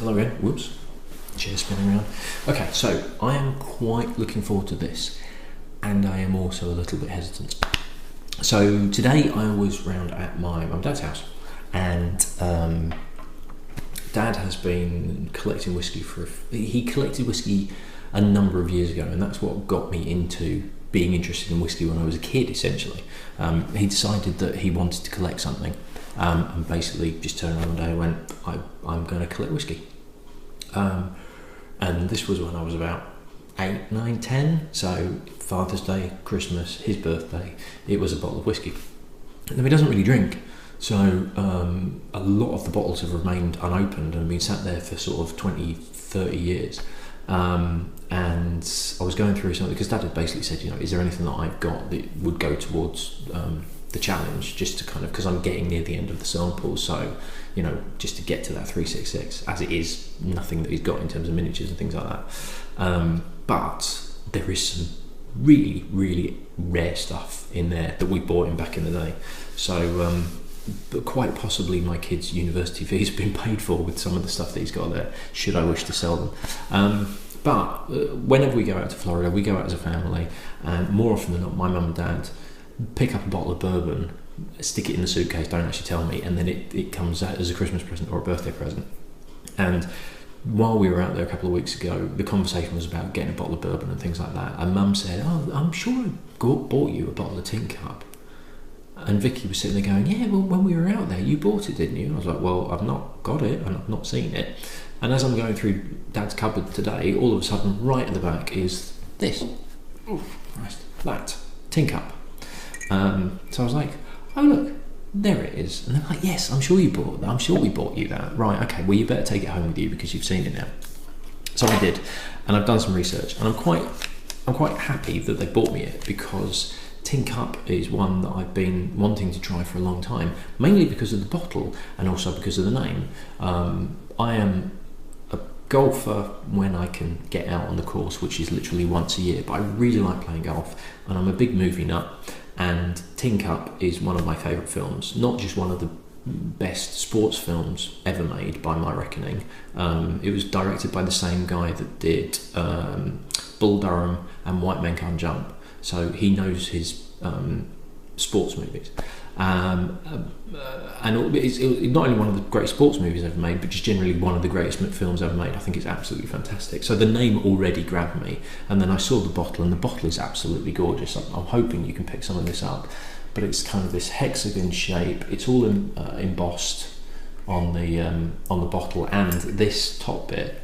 Hello again. Whoops. Chair spinning around. Okay, so I am quite looking forward to this, and I am also a little bit hesitant. So today I was round at my mum and dad's house, and Dad has been collecting whiskey he collected whiskey a number of years ago, and that's what got me into being interested in whiskey when I was a kid, essentially. He decided that he wanted to collect something, and basically just turned around one day and went, I'm going to collect whiskey. And this was when I was about 8, 9, 10, so Father's Day, Christmas, his birthday, it was a bottle of whiskey. Now, he doesn't really drink, so a lot of the bottles have remained unopened and been sat there for sort of 20, 30 years. And I was going through something because Dad had basically said, is there anything that I've got that would go towards the challenge, just to kind of, because I'm getting near the end of the sample, so just to get to that 366, as it is nothing that he's got in terms of miniatures and things like that. But there is some really, really rare stuff in there that we bought him back in the day. So but quite possibly my kid's university fees have been paid for with some of the stuff that he's got there, should I wish to sell them. But whenever we go out to Florida, we go out as a family, and more often than not, my mum and dad pick up a bottle of bourbon, stick it in the suitcase, don't actually tell me, and then it comes out as a Christmas present or a birthday present. And while we were out there a couple of weeks ago, the conversation was about getting a bottle of bourbon and things like that, and Mum said, I'm sure I bought you a bottle of Tin Cup. And Vicky was sitting there going, yeah, well, when we were out there, you bought it, didn't you? I was like, well, I've not got it, and I've not seen it. And as I'm going through Dad's cupboard today, all of a sudden, right at the back is this. Oh, Christ, that. Tin Cup. So I was like, oh, look, there it is. And they're like, yes, I'm sure we bought you that. Right, okay, well, you better take it home with you because you've seen it now. So I did, and I've done some research, and I'm quite happy that they bought me it, because Tin Cup is one that I've been wanting to try for a long time, mainly because of the bottle and also because of the name. I am a golfer when I can get out on the course, which is literally once a year, but I really like playing golf, and I'm a big movie nut, and Tin Cup is one of my favourite films, not just one of the best sports films ever made by my reckoning. It was directed by the same guy that did Bull Durham and White Men Can't Jump, so he knows his sports movies. And it's not only one of the great sports movies ever made, but just generally one of the greatest films ever made. I think it's absolutely fantastic. So the name already grabbed me, and then I saw the bottle, and the bottle is absolutely gorgeous. I'm hoping you can pick some of this up, but it's kind of this hexagon shape. It's all embossed on the bottle, and this top bit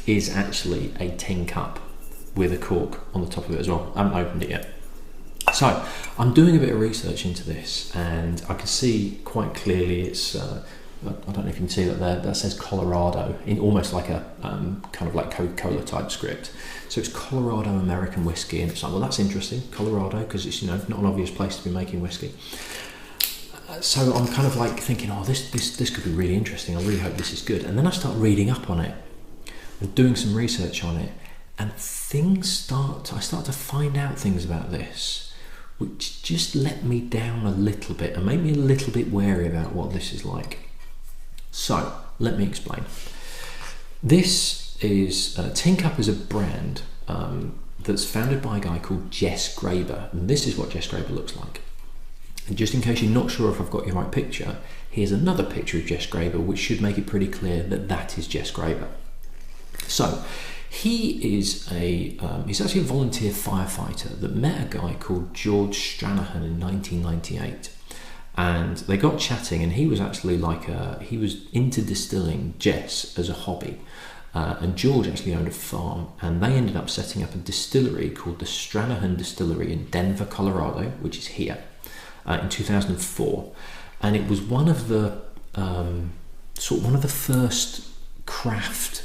is actually a tin cup with a cork on the top of it as well. I haven't opened it yet. So I'm doing a bit of research into this, and I can see quite clearly it's I don't know if you can see that there, that says Colorado in almost like a kind of like Coca-Cola type script. So it's Colorado American whiskey, and it's like, well, that's interesting, Colorado, because it's not an obvious place to be making whiskey. So I'm kind of like thinking, this could be really interesting, I really hope this is good. And then I start reading up on it and doing some research on it, and I start to find out things about this which just let me down a little bit and made me a little bit wary about what this is like. So let me explain. This is Tin Cup is a brand that's founded by a guy called Jess Graber, and this is what Jess Graber looks like. And just in case you're not sure if I've got your right picture, here's another picture of Jess Graber, which should make it pretty clear that that is Jess Graber. So he is he's actually a volunteer firefighter that met a guy called George Stranahan in 1998, and they got chatting, and he was actually he was into distilling, Jess, as a hobby, and George actually owned a farm, and they ended up setting up a distillery called the Stranahan Distillery in Denver, Colorado, which is here, in 2004, and it was one of the first craft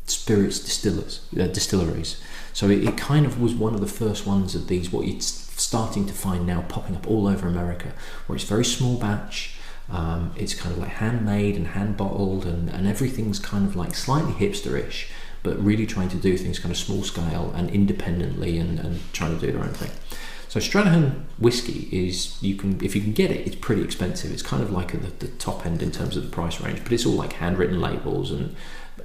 spirits distilleries. So it kind of was one of the first ones of these, what you're starting to find now popping up all over America, where it's very small batch, it's kind of like handmade and hand bottled, and everything's kind of like slightly hipsterish, but really trying to do things kind of small scale and independently, and trying to do their own thing. So Stranahan whiskey is, if you can get it, it's pretty expensive. It's kind of like at the top end in terms of the price range, but it's all like handwritten labels and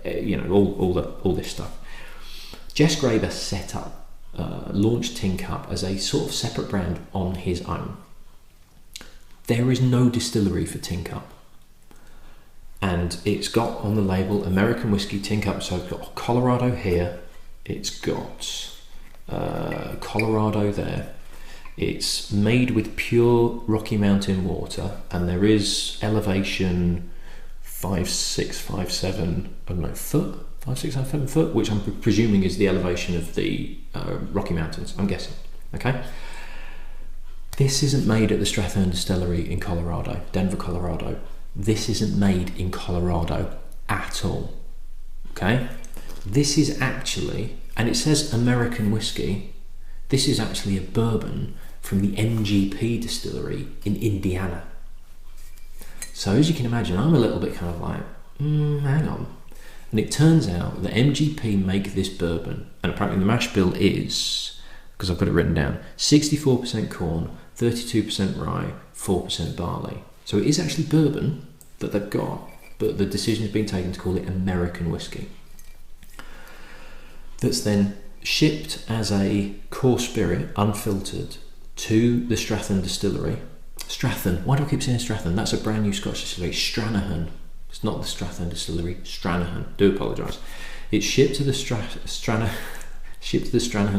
all this stuff. Jess Graber set up, launched Tin Cup as a sort of separate brand on his own. There is no distillery for Tin Cup, and it's got on the label American Whiskey Tin Cup. So it's got Colorado here, it's got Colorado there. It's made with pure Rocky Mountain water, and there is elevation 5, 6, 5, 7, I don't know, foot, 5, 6, 7 foot, which I'm presuming is the elevation of the Rocky Mountains, I'm guessing. Okay. This isn't made at the Stranahan Distillery in Colorado, Denver, Colorado. This isn't made in Colorado at all. Okay. This is actually, and it says American whiskey, this is actually a bourbon from the MGP distillery in Indiana. So as you can imagine, I'm a little bit kind of like, hang on. And it turns out that MGP make this bourbon, and apparently the mash bill is, because I've got it written down, 64% corn, 32% rye, 4% barley. So it is actually bourbon that they've got, but the decision has been taken to call it American whiskey. That's then shipped as a core spirit, unfiltered, to the Stranahan Distillery. Stranahan, why do I keep saying Stranahan? That's a brand new Scotch distillery, Stranahan. It's not the Stranahan Distillery, Stranahan. Do apologise. It's shipped to the Stranahan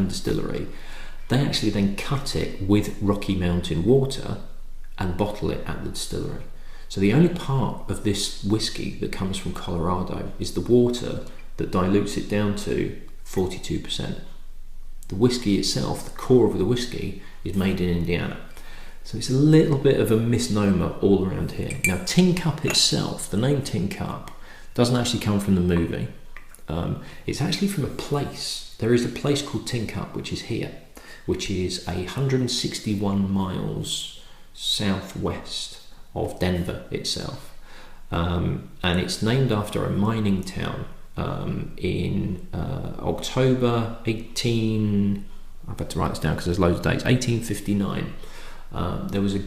Distillery. They actually then cut it with Rocky Mountain water and bottle it at the distillery. So the only part of this whiskey that comes from Colorado is the water that dilutes it down to 42%. The whiskey itself, the core of the whiskey, is made in Indiana. So it's a little bit of a misnomer all around here. Now, Tin Cup itself, the name Tin Cup, doesn't actually come from the movie. It's actually from a place. There is a place called Tin Cup, which is here, which is 161 miles southwest of Denver itself. And it's named after a mining town in October 18... I've had to write this down because there's loads of dates. 1859. There was a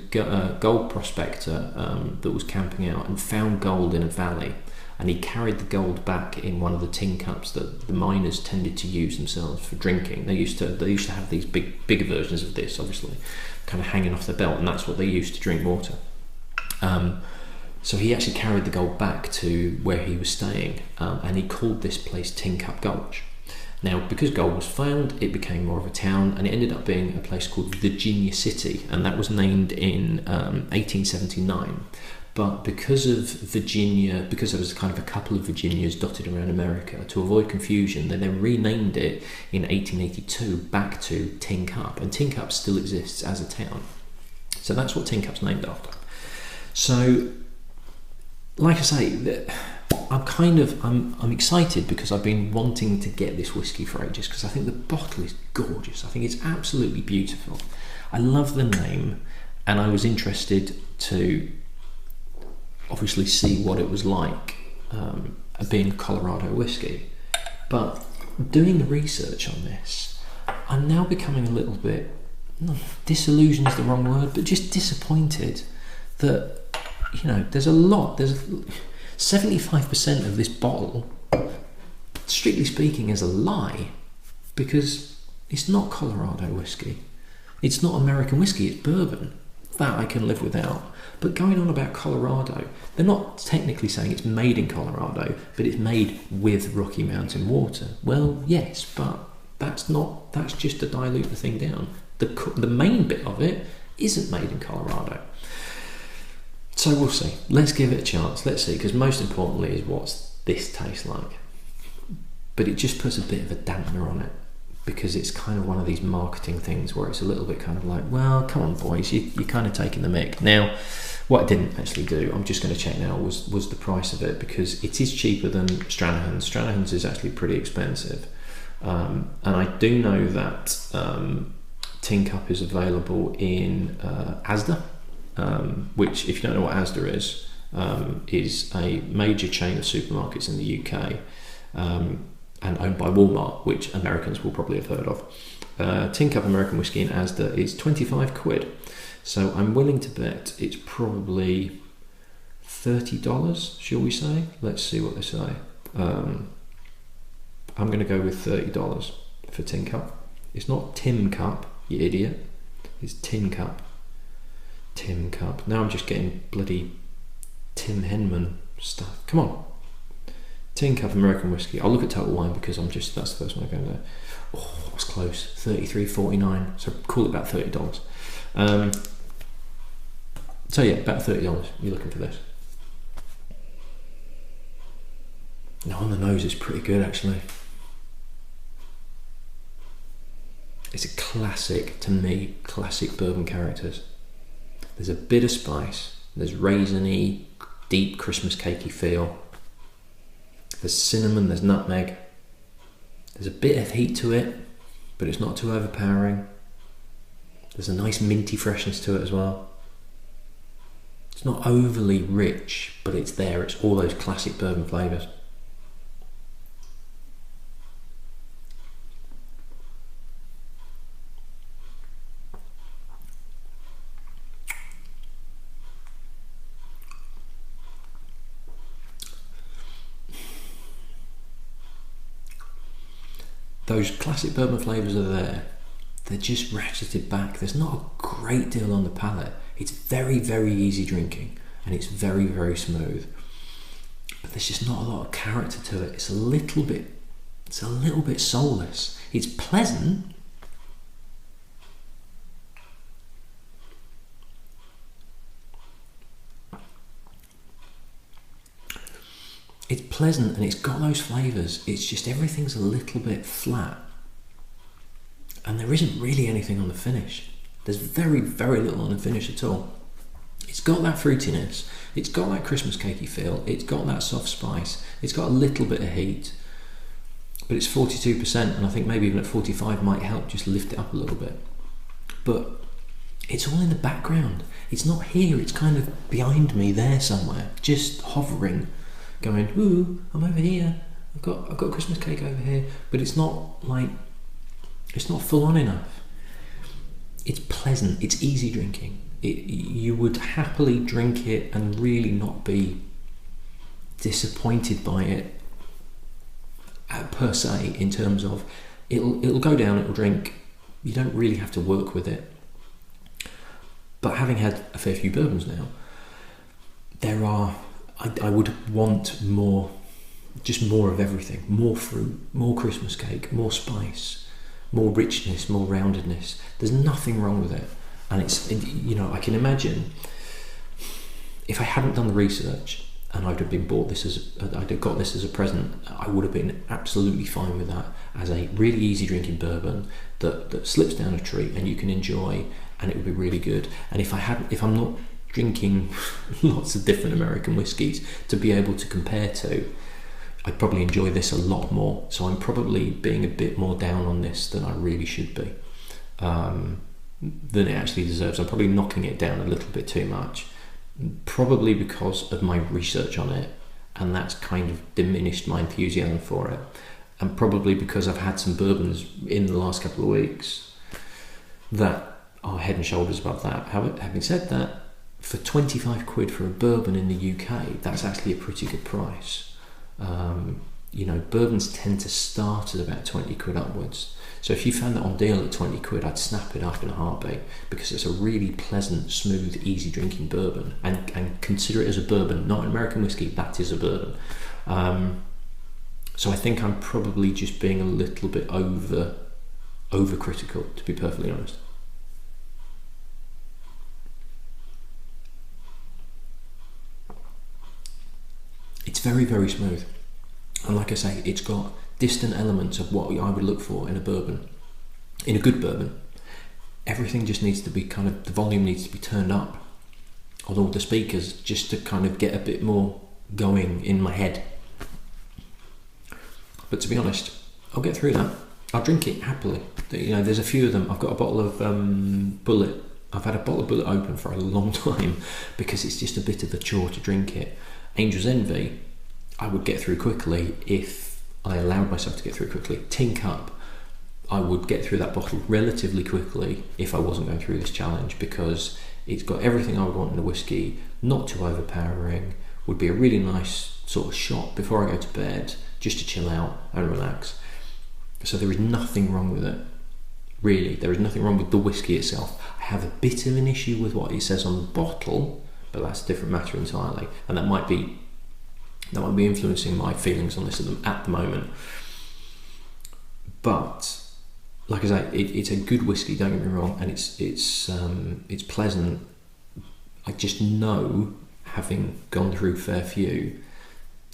gold prospector that was camping out and found gold in a valley, and he carried the gold back in one of the tin cups that the miners tended to use themselves for drinking. They used to have these bigger versions of this, obviously, kind of hanging off their belt, and that's what they used to drink water. So he actually carried the gold back to where he was staying, and he called this place Tin Cup Gulch. Now, because gold was found, it became more of a town, and it ended up being a place called Virginia City, and that was named in 1879. But because there was kind of a couple of Virginias dotted around America, to avoid confusion, they then renamed it in 1882 back to Tin Cup, and Tin Cup still exists as a town. So that's what Tin Cup's named after. So, like I say, I'm excited because I've been wanting to get this whiskey for ages, because I think the bottle is gorgeous. I think it's absolutely beautiful. I love the name, and I was interested to obviously see what it was like being Colorado whiskey. But doing the research on this, I'm now becoming a little bit, disillusioned is the wrong word, but just disappointed that, there's 75% of this bottle, strictly speaking, is a lie, because it's not Colorado whiskey. It's not American whiskey, it's bourbon. That I can live without. But going on about Colorado, they're not technically saying it's made in Colorado, but it's made with Rocky Mountain water. Well, yes, but that's just to dilute the thing down. The main bit of it isn't made in Colorado. So we'll see. Let's give it a chance. Let's see, because most importantly is what's this taste like. But it just puts a bit of a dampener on it, because it's kind of one of these marketing things where it's a little bit kind of like, well, come on boys, you're kind of taking the mick. Now, what I didn't actually do, I'm just going to check now, was the price of it, because it is cheaper than Stranahan's. Stranahan's is actually pretty expensive. And I do know that Tin Cup is available in Asda. Which, if you don't know what Asda is a major chain of supermarkets in the UK, and owned by Walmart, which Americans will probably have heard of. Tin cup American whiskey in Asda is 25 quid. So I'm willing to bet it's probably $30, shall we say? Let's see what they say. I'm going to go with $30 for tin cup. It's not Tim Cup, you idiot. It's tin cup. Tim Cup. Now I'm just getting bloody Tim Henman stuff. Come on. Tin cup American whiskey. I'll look at Total Wine because that's the first one I go there. Oh, I was close. $33.49. So call it about $30. So yeah, about $30. You're looking for this. Now on the nose, it's pretty good actually. It's a classic, to me, classic bourbon characters. There's a bit of spice. There's raisiny, deep Christmas cakey feel. There's cinnamon, there's nutmeg. There's a bit of heat to it, but it's not too overpowering. There's a nice minty freshness to it as well. It's not overly rich, but it's there. It's all those classic bourbon flavours. Those classic bourbon flavours are there. They're just ratcheted back. There's not a great deal on the palate. It's very, very easy drinking and it's very, very smooth. But there's just not a lot of character to it. It's a little bit soulless. It's pleasant. It's pleasant and it's got those flavours. It's just everything's a little bit flat. And there isn't really anything on the finish. There's very, very little on the finish at all. It's got that fruitiness. It's got that Christmas cakey feel. It's got that soft spice. It's got a little bit of heat. But it's 42%, and I think maybe even at 45 might help just lift it up a little bit. But it's all in the background. It's not here. It's kind of behind me there somewhere, just hovering, going, ooh, I'm over here. I've got Christmas cake over here. But it's not full on enough. It's pleasant. It's easy drinking. You would happily drink it and really not be disappointed by it per se, in terms of it'll go down, it'll drink. You don't really have to work with it. But having had a fair few bourbons now, I would want more, just more of everything. More fruit, more Christmas cake, more spice, more richness, more roundedness. There's nothing wrong with it. And I can imagine if I hadn't done the research and I'd have got this as a present, I would have been absolutely fine with that as a really easy drinking bourbon that slips down a treat and you can enjoy, and it would be really good. And if I'm not drinking lots of different American whiskies to be able to compare to, I'd probably enjoy this a lot more. So I'm probably being a bit more down on this than I really should be, than it actually deserves. I'm probably knocking it down a little bit too much, probably because of my research on it, and that's kind of diminished my enthusiasm for it, and probably because I've had some bourbons in the last couple of weeks that are head and shoulders above that. Having said that, for 25 quid for a bourbon in the UK, that's actually a pretty good price. Bourbons tend to start at about 20 quid upwards. So if you found that on deal at 20 quid, I'd snap it up in a heartbeat, because it's a really pleasant, smooth, easy drinking bourbon, and consider it as a bourbon, not an American whiskey. That is a bourbon. So I think I'm probably just being a little bit overcritical, to be perfectly honest. It's very, very smooth. And like I say, it's got distant elements of what I would look for in a bourbon. In a good bourbon, everything just needs to be the volume needs to be turned up on all the speakers, just to kind of get a bit more going in my head. But to be honest, I'll get through that. I'll drink it happily. There's a few of them. I've got a bottle of Bullet. I've had a bottle of Bullet open for a long time because it's just a bit of a chore to drink it. Angel's Envy, I would get through quickly if I allowed myself to get through quickly. Tin Cup, I would get through that bottle relatively quickly if I wasn't going through this challenge, because it's got everything I would want in a whiskey, not too overpowering, would be a really nice sort of shot before I go to bed, just to chill out and relax. So there is nothing wrong with it. Really, there is nothing wrong with the whiskey itself. I have a bit of an issue with what it says on the bottle, but that's a different matter entirely, and that might be influencing my feelings on this at the moment. But like I say, it's a good whiskey. Don't get me wrong, and it's pleasant. I just know, having gone through fair few,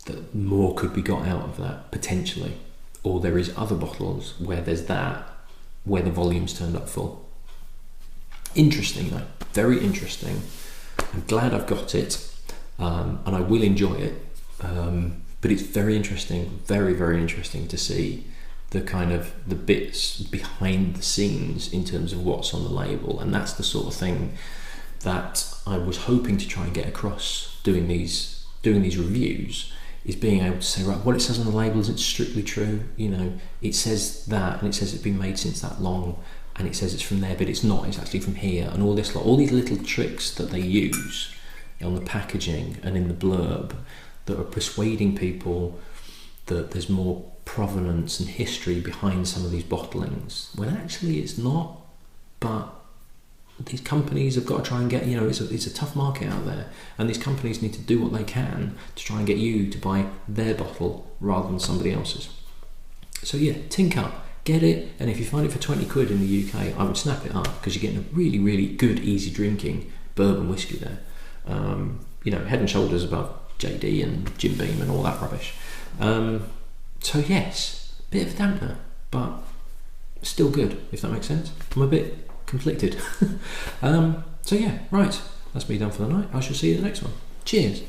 that more could be got out of that potentially, or there is other bottles where there's that, where the volume's turned up full. Interesting though, very interesting. I'm glad I've got it, and I will enjoy it. But it's very interesting, very, very interesting to see the kind of the bits behind the scenes in terms of what's on the label, and that's the sort of thing that I was hoping to try and get across doing these reviews, is being able to say, right, what it says on the label isn't strictly true. You know, it says that, and it says it's been made since that long, and it says it's from there, but it's not, it's actually from here, and all these little tricks that they use on the packaging and in the blurb that are persuading people that there's more provenance and history behind some of these bottlings, when actually it's not. But these companies have got to try and get, you know, it's a tough market out there, and these companies need to do what they can to try and get you to buy their bottle rather than somebody else's. So yeah, tink up, get it, and if you find it for 20 quid in the UK, I would snap it up, because you're getting a really, really good, easy drinking bourbon whiskey there. You know, head and shoulders above JD and Jim Beam and all that rubbish. So yes, bit of a dampener, but still good, if that makes sense. I'm a bit conflicted. So yeah, right, that's me done for the night. I shall see you in the next one. Cheers.